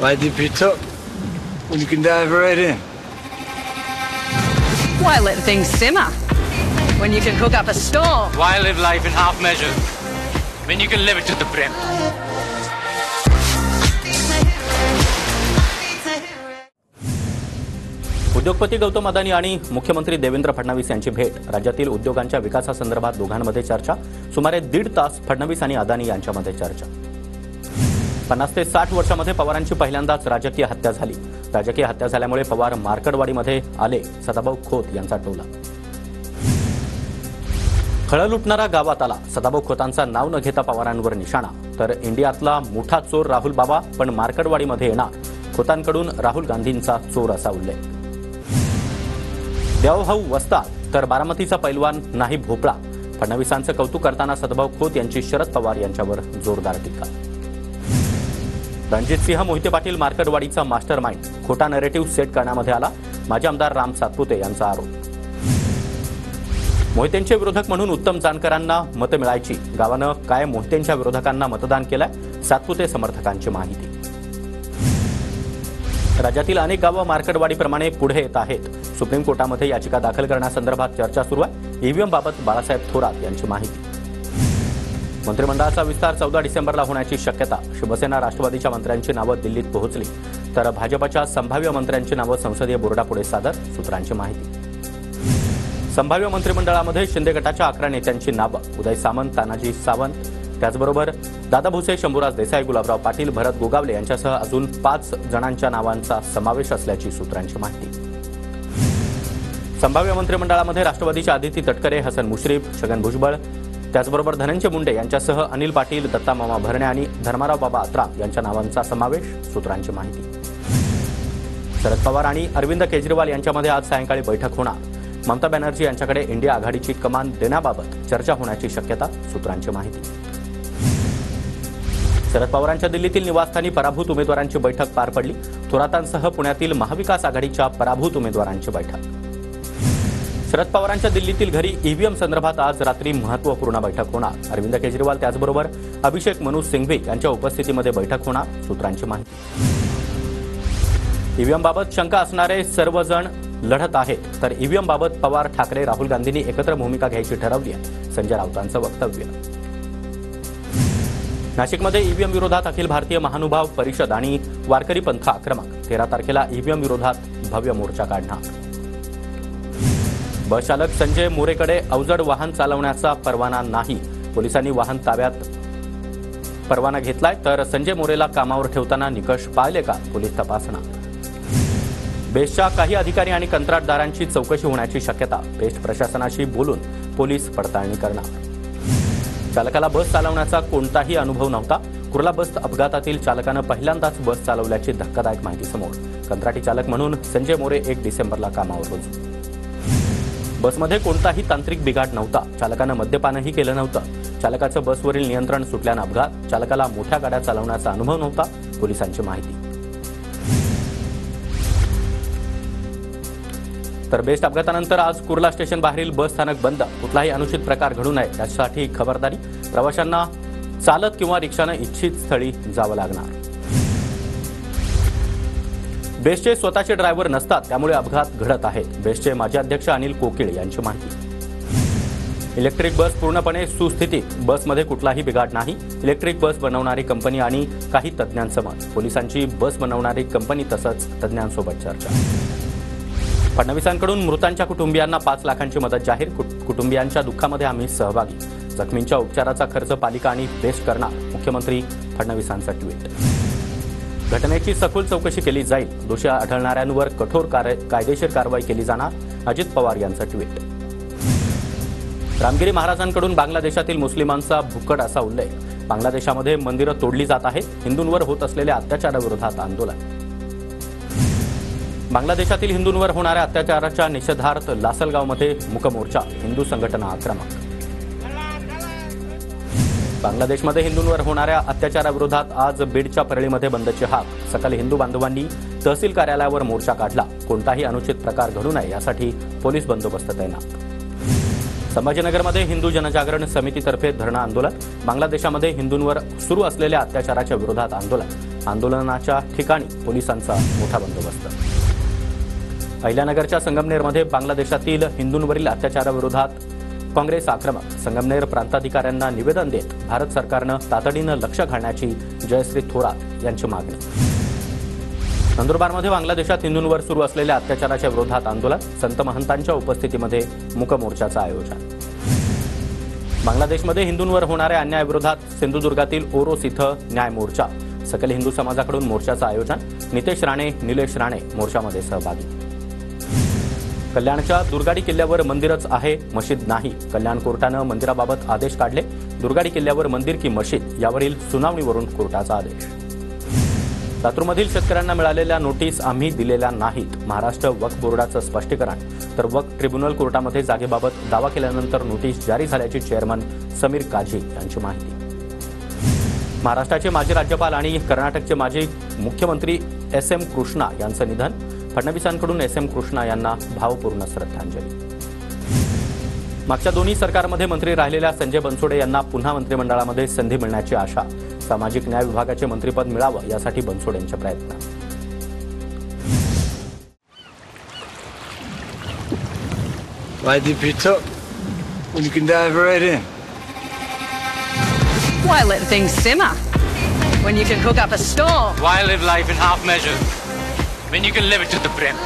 Why dip it up when you can dive right in? Why let things simmer when you can cook up a storm? Why live life in half measures when you can live it to the brim? उद्योगपती गौतम अदानी आणि मुख्यमंत्री देवेंद्र फडणवीस यांची भेट. राज्यातील उद्योगांच्या विकासासंदर्भात दोघांमध्ये चर्चा. सुमारे 1.5 तास फडणवीस आणि अदानी यांच्यामध्ये चर्चा. 50 ते 60 वर्षांमध्ये पवारांची पहिल्यांदाच राजकीय हत्या झाली. राजकीय हत्या झाल्यामुळे पवार मार्कडवाडीमध्ये आले, सदाभाऊ खोत यांचा टोला. खळं लुटणारा गावात आला. सदाभाऊ खोतांचा नाव न घेता पवारांवर निशाणा. तर इंडियातला मोठा चोर राहुल बाबा पण मार्कडवाडीमध्ये येणार. खोतांकडून राहुल गांधींचा चोर असा उल्लेख. देवभाऊ वस्तात तर बारामतीचा पैलवान नाही भोपळा. फडणवीसांचं कौतुक करताना सदाभाऊ खोत यांची शरद पवार यांच्यावर जोरदार टीका. रणजितसिंह मोहिते पाटील मार्कडवाडीचा मास्टर माइंड. खोटा नरेटिव्ह सेट करण्यामध्ये आला. माजी आमदार राम सातपुते यांचा आरोप. मोहितेंचे विरोधक म्हणून उत्तम जानकरांना मतं मिळायची. गावानं काय मोहितेंच्या विरोधकांना मतदान केलंय, सातपुते समर्थकांची माहिती. राज्यातील अनेक गावं मार्कडवाडीप्रमाणे पुढे येत आहेत. सुप्रीम कोर्टामध्ये याचिका दाखल करण्यासंदर्भात चर्चा सुरू आहे. ईव्हीएमबाबत बाळासाहेब थोरात यांची माहिती. मंत्रिमंडळाचा विस्तार 14 डिसेंबरला होण्याची शक्यता. शिवसेना राष्ट्रवादीच्या मंत्र्यांची नावं दिल्लीत पोहोचली, तर भाजपच्या संभाव्य मंत्र्यांची नावं संसदीय बोर्डापुढे सादर. सूत्रांची माहिती. संभाव्य मंत्रिमंडळामध्ये शिंदे गटाच्या 11 नेत्यांची नावं. उदय सामंत, तानाजी सावंत, त्याचबरोबर दादा भुसे, शंभूराज देसाई, गुलाबराव पाटील, भरत गोगावले यांच्यासह अजून 5 जणांच्या नावांचा समावेश असल्याची सूत्रांची माहिती. संभाव्य मंत्रिमंडळामध्ये राष्ट्रवादीच्या आदिती तटकरे, हसन मुश्रीफ, छगन भुजबळ, त्याचबरोबर धनंजय मुंडे यांच्यासह अनिल पाटील, दत्तामामा भरणे आणि धर्माराव बाबा अत्राम यांच्या नावांचा समावेश. सूत्रांची माहिती. शरद पवार आणि अरविंद केजरीवाल यांच्यामध्ये आज सायंकाळी बैठक होणार. ममता बॅनर्जी यांच्याकडे इंडिया आघाडीची कमान देण्याबाबत चर्चा होण्याची शक्यता. सूत्रांची माहिती. शरद पवारांच्या दिल्लीतील निवासस्थानी पराभूत उमेदवारांची बैठक पार पडली. थोरातांसह पुण्यातील महाविकास आघाडीच्या पराभूत उमेदवारांची बैठक. शरद पवारांच्या दिल्लीतील घरी ईव्हीएम संदर्भात आज रात्री महत्त्वपूर्ण बैठक होणार. अरविंद केजरीवाल त्याचबरोबर अभिषेक मनु सिंघवी यांच्या उपस्थितीमध्ये बैठक होणार. सूत्रांची माहिती. ईव्हीएमबाबत शंका असणारे सर्वजण लढत आहेत, तर ईव्हीएमबाबत पवार, ठाकरे, राहुल गांधींनी एकत्र भूमिका घ्यायची ठरवली आहे. संजय राऊतांचं वक्तव्य. नाशिकमध्ये ईव्हीएम विरोधात अखिल भारतीय महानुभाव परिषद आणि वारकरी पंथ आक्रमक. 13 तारखेला ईव्हीएम विरोधात भव्य मोर्चा काढणार. बस चालक संजय मोरेकडे अवजड वाहन चालवण्याचा परवाना नाही. पोलिसांनी वाहन ताब्यात परवाना घेतलाय, तर संजय मोरेला कामावर ठेवताना निकष पाळले का, पोलीस तपासणार. बेस्टच्या काही अधिकारी आणि कंत्राटदारांची चौकशी होण्याची शक्यता. बेस्ट प्रशासनाशी बोलून पोलीस पडताळणी करणार. चालकाला बस चालवण्याचा कोणताही अनुभव नव्हता. कुर्ला बस अपघातातील चालकानं पहिल्यांदाच बस चालवल्याची धक्कादायक माहिती समोर. कंत्राटी चालक म्हणून संजय मोरे 1 डिसेंबरला कामावर रुजू. बसमध्ये कोणताही तांत्रिक बिघाड नव्हता. चालकानं मद्यपानही केलं नव्हतं. चालकाचं बसवरील नियंत्रण सुटल्यानं अपघात. चालकाला मोठ्या गाड्या चालवण्याचा अनुभव नव्हता. पोलिसांची माहिती. तर बेस्ट अपघातानंतर आज कुर्ला स्टेशन बाहेरील बस स्थानक बंद. कुठलाही अनुचित प्रकार घडू नये यासाठी खबरदारी. प्रवाशांना चालत किंवा रिक्षानं इच्छित स्थळी जावं लागणार. बेस्टचे स्वतःचे ड्रायव्हर नसतात, त्यामुळे अपघात घडत आहेत. बेस्टचे माजी अध्यक्ष अनिल कोकिळ यांची माहिती. इलेक्ट्रिक बस पूर्णपणे सुस्थितीत. बसमध्ये कुठलाही बिघाड नाही. इलेक्ट्रिक बस बनवणारी कंपनी आणि काही तज्ज्ञांचं मत. पोलिसांची बस बनवणारी कंपनी तसंच तज्ज्ञांसोबत चर्चा. फडणवीसांकडून मृतांच्या कुटुंबियांना 5 लाखांची मदत जाहीर. कुटुंबियांच्या दुःखामध्ये आम्ही सहभागी. जखमींच्या उपचाराचा खर्च पालिका आणि बेस्ट करणार. मुख्यमंत्री फडणवीसांचा ट्विट. घटनेची सखोल चौकशी केली जाईल. दोषी आढळणाऱ्यांवर कठोर कायदेशीर कारवाई केली जाणार. अजित पवार यांचं ट्विट. रामगिरी महाराजांकडून बांगलादेशातील मुस्लिमांचा भुक्कड असा उल्लेख. बांगलादेशामध्ये मंदिरं तोडली जात आहेत. हिंदूंवर होत असलेल्या अत्याचाराविरोधात आंदोलन. बांगलादेशातील हिंदूंवर होणाऱ्या अत्याचाराच्या निषेधार्थ लासलगावमध्ये मूक मोर्चा. हिंदू संघटना आक्रमक. बांगलादेशमध्ये हिंदूंवर होणाऱ्या अत्याचाराविरोधात आज बीडच्या परळीमध्ये बंदची हाक. सकाळी हिंदू बांधवांनी तहसील कार्यालयावर मोर्चा काढला. कोणताही अनुचित प्रकार घडू नये यासाठी पोलीस बंदोबस्त तैनात. संभाजीनगरमध्ये हिंदू जनजागरण समितीतर्फे धरणं आंदोलन. बांगलादेशामध्ये हिंदूंवर सुरू असलेल्या अत्याचाराच्या विरोधात आंदोलन. आंदोलनाच्या ठिकाणी पोलिसांचा मोठा बंदोबस्त. अहिल्यानगरच्या संगमनेरमध्ये बांगलादेशातील हिंदूंवरील अत्याचाराविरोधात काँग्रेस आक्रमक. संगमनेर प्रांताधिकाऱ्यांना निवेदन देत भारत सरकारनं तातडीनं लक्ष घालण्याची जयश्री थोरात यांची मागणी. नंदुरबारमध्ये बांगलादेशात हिंदूंवर सुरू असलेल्या अत्याचाराच्या विरोधात आंदोलन. संत महंतांच्या उपस्थितीमध्ये मूक मोर्चाचं आयोजन. बांगलादेशमध्ये हिंदूंवर होणाऱ्या अन्यायाविरोधात सिंधुदुर्गातील ओरोस इथं न्याय मोर्चा. सकल हिंदू समाजाकडून मोर्चाचं आयोजन. नितेश राणे, निलेश राणे मोर्चामध्ये सहभागी. कल्याणच्या दुर्गाडी किल्ल्यावर मंदिरच आहे, मशीद नाही. कल्याण कोर्टानं मंदिराबाबत आदेश काढले. दुर्गाडी किल्ल्यावर मंदिर की मशीद यावरील सुनावणीवरून कोर्टाचा आदेश. लातूरमधील शेतकऱ्यांना मिळालेल्या नोटीस आम्ही दिलेल्या नाहीत. महाराष्ट्र वक्फ बोर्डाचं स्पष्टीकरण. तर वक्फ ट्रिब्युनल कोर्टामध्ये जागेबाबत दावा केल्यानंतर नोटीस जारी झाल्याची चेअरमन समीर काझी यांची माहिती. महाराष्ट्राचे माजी राज्यपाल आणि कर्नाटकचे माजी मुख्यमंत्री एस.एम. कृष्णा यांचं निधन. फडणवीसांकडून एस.एम. कृष्णा यांना भावपूर्ण श्रद्धांजली. मागच्या दोन्ही सरकारमध्ये मंत्री राहिलेल्या संजय बनसोडे यांना पुन्हा मंत्रिमंडळामध्ये संधी मिळण्याची आशा. सामाजिक न्याय विभागाचे मंत्रिपद मिळावं यासाठी बनसोडेंचे प्रयत्न. Why dip your toe when you can dive right in? Why let things simmer when you can cook up a storm? Why live life in half measure when you can live it to the brim?